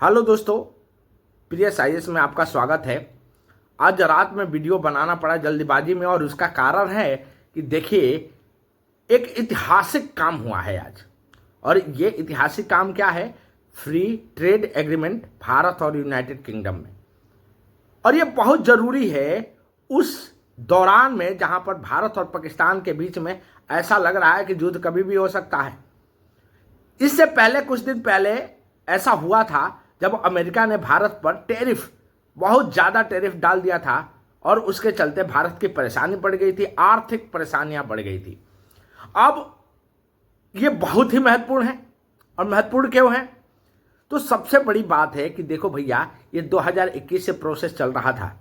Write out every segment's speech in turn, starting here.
Hello दोस्तों, प्रिय science में आपका स्वागत है। आज रात में वीडियो बनाना पड़ा जल्दीबाजी में, और उसका कारण है कि देखिए, एक ऐतिहासिक काम हुआ है आज। और ये ऐतिहासिक काम क्या है? फ्री ट्रेड एग्रीमेंट भारत और यूनाइटेड किंगडम में। और ये बहुत ज़रूरी है उस दौरान में जहां पर भारत और पाकिस्तान के बीच में ऐसा लग रहा है कि युद्ध कभी भी हो सकता है। इससे पहले कुछ दिन पहले ऐसा हुआ था जब अमेरिका ने भारत पर टैरिफ, बहुत ज़्यादा टैरिफ डाल दिया था, और उसके चलते भारत की परेशानी बढ़ गई थी, आर्थिक परेशानियां बढ़ गई थी। अब ये बहुत ही महत्वपूर्ण है। और महत्वपूर्ण क्यों है? तो सबसे बड़ी बात है कि देखो भैया, ये 2021 से प्रोसेस चल रहा था।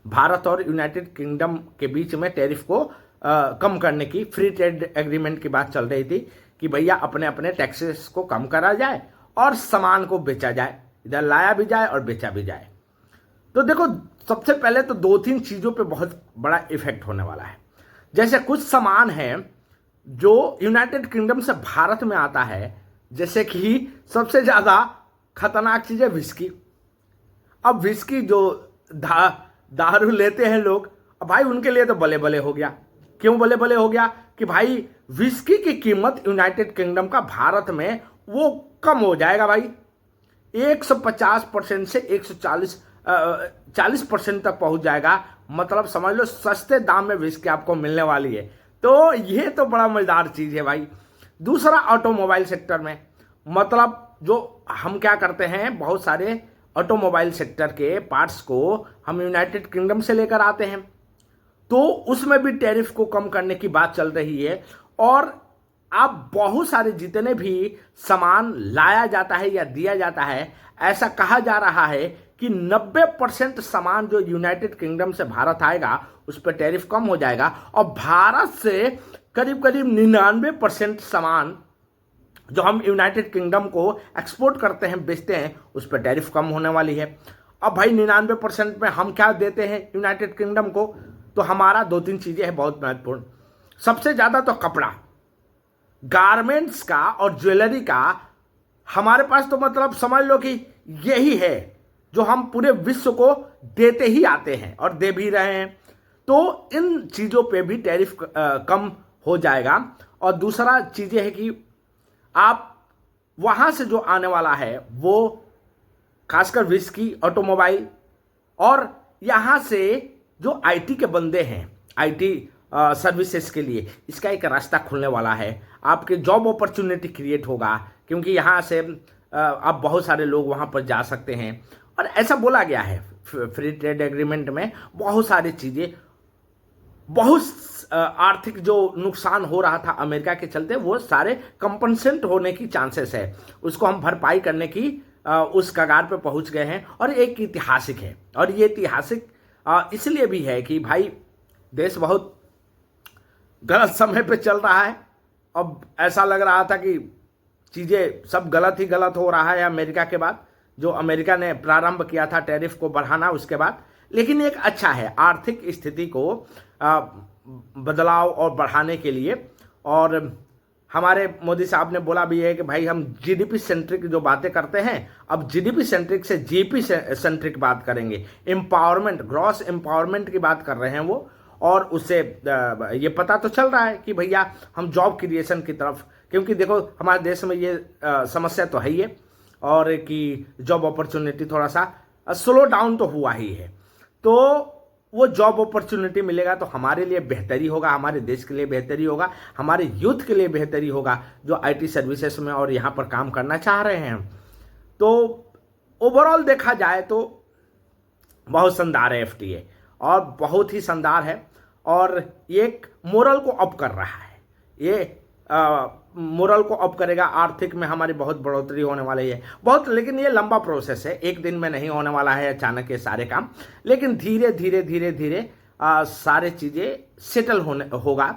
भारत और यूनाइटेड किंगडम के बीच में टैरिफ को कम करने की, फ्री ट्रेड एग्रीमेंट की बात चल रही थी कि भैया अपने अपने टैक्सेस को कम करा जाए और सामान को बेचा जाए, इधर लाया भी जाए और बेचा भी जाए। तो देखो, सबसे पहले तो दो तीन चीज़ों पे बहुत बड़ा इफेक्ट होने वाला है। जैसे कुछ सामान है जो यूनाइटेड किंगडम से भारत में आता है, जैसे कि सबसे ज़्यादा खतरनाक चीज़ है विस्की। अब विस्की जो दारू लेते हैं लोग, अब भाई उनके लिए तो बले बले हो गया। क्यों बले बले हो गया? कि भाई विस्की की कीमत यूनाइटेड किंगडम का भारत में वो कम हो जाएगा भाई। 150% से 140% तक पहुंच जाएगा। मतलब समझ लो, सस्ते दाम में विस्की आपको मिलने वाली है। तो ये तो बड़ा मजेदार चीज है भाई। दूसरा, ऑटोमोबाइल सेक्टर में, मतलब जो हम क्या करते हैं, बहुत सारे ऑटोमोबाइल सेक्टर के पार्ट्स को हम यूनाइटेड किंगडम से लेकर आते हैं, तो उसमें भी टैरिफ को कम करने की बात चल रही है। और अब बहुत सारे जितने भी सामान लाया जाता है या दिया जाता है, ऐसा कहा जा रहा है कि 90% सामान जो यूनाइटेड किंगडम से भारत आएगा उस पर टैरिफ कम हो जाएगा, और भारत से करीब करीब 99% सामान जो हम यूनाइटेड किंगडम को एक्सपोर्ट करते हैं, बेचते हैं, उस पर टैरिफ कम होने वाली है। अब भाई 99% में हम क्या देते हैं यूनाइटेड किंगडम को? तो हमारा दो तीन चीजें हैं बहुत महत्वपूर्ण। सबसे ज्यादा तो कपड़ा, गारमेंट्स का और ज्वेलरी का हमारे पास, तो मतलब समझ लो कि यही है जो हम पूरे विश्व को देते ही आते हैं और दे भी रहे हैं। तो इन चीजों पे भी टैरिफ कम हो जाएगा। और दूसरा चीजें है कि आप वहां से जो आने वाला है वो खासकर विस्की, ऑटोमोबाइल, और यहां से जो आईटी के बंदे हैं, आईटी सर्विसेज के लिए इसका एक रास्ता खुलने वाला है। आपके जॉब अपॉर्चुनिटी क्रिएट होगा, क्योंकि यहाँ से आप बहुत सारे लोग वहाँ पर जा सकते हैं। और ऐसा बोला गया है फ्री ट्रेड एग्रीमेंट में, बहुत सारी चीज़ें, बहुत आर्थिक जो नुकसान हो रहा था अमेरिका के चलते, वो सारे कंपनसेट होने की चांसेस है। उसको हम भरपाई करने की उस कगार पे पहुंच गए हैं। और एक ऐतिहासिक है, और ये ऐतिहासिक इसलिए भी है कि भाई देश बहुत गलत समय पे चल रहा है। अब ऐसा लग रहा था कि चीज़ें सब गलत ही गलत हो रहा है अमेरिका के बाद, जो अमेरिका ने प्रारंभ किया था टैरिफ को बढ़ाना उसके बाद। लेकिन एक अच्छा है आर्थिक स्थिति को बदलाव और बढ़ाने के लिए। और हमारे मोदी साहब ने बोला भी है कि भाई हम जीडीपी सेंट्रिक जो बातें करते हैं, अब जीडीपी सेंट्रिक से जीपी सेंट्रिक बात करेंगे। एम्पावरमेंट, ग्रॉस एम्पावरमेंट की बात कर रहे हैं वो। और उससे ये पता तो चल रहा है कि भैया हम जॉब क्रिएशन की तरफ, क्योंकि देखो हमारे देश में ये समस्या तो है ही है, और कि जॉब अपॉर्चुनिटी थोड़ा सा स्लो डाउन तो हुआ ही है। तो वो जॉब अपॉर्चुनिटी मिलेगा तो हमारे लिए बेहतरी होगा, हमारे देश के लिए बेहतरी होगा, हमारे यूथ के लिए बेहतरी होगा जो आईटी सर्विसेज में और यहाँ पर काम करना चाह रहे हैं। तो ओवरऑल देखा जाए तो बहुत शानदार है एफटीए, और बहुत ही शानदार है। और ये एक मोरल को अप कर रहा है, ये मोरल को अप करेगा। आर्थिक में हमारी बहुत बढ़ोतरी होने वाली है बहुत। लेकिन ये लंबा प्रोसेस है, एक दिन में नहीं होने वाला है अचानक ये सारे काम। लेकिन धीरे धीरे धीरे धीरे सारे चीज़ें सेटल होगा।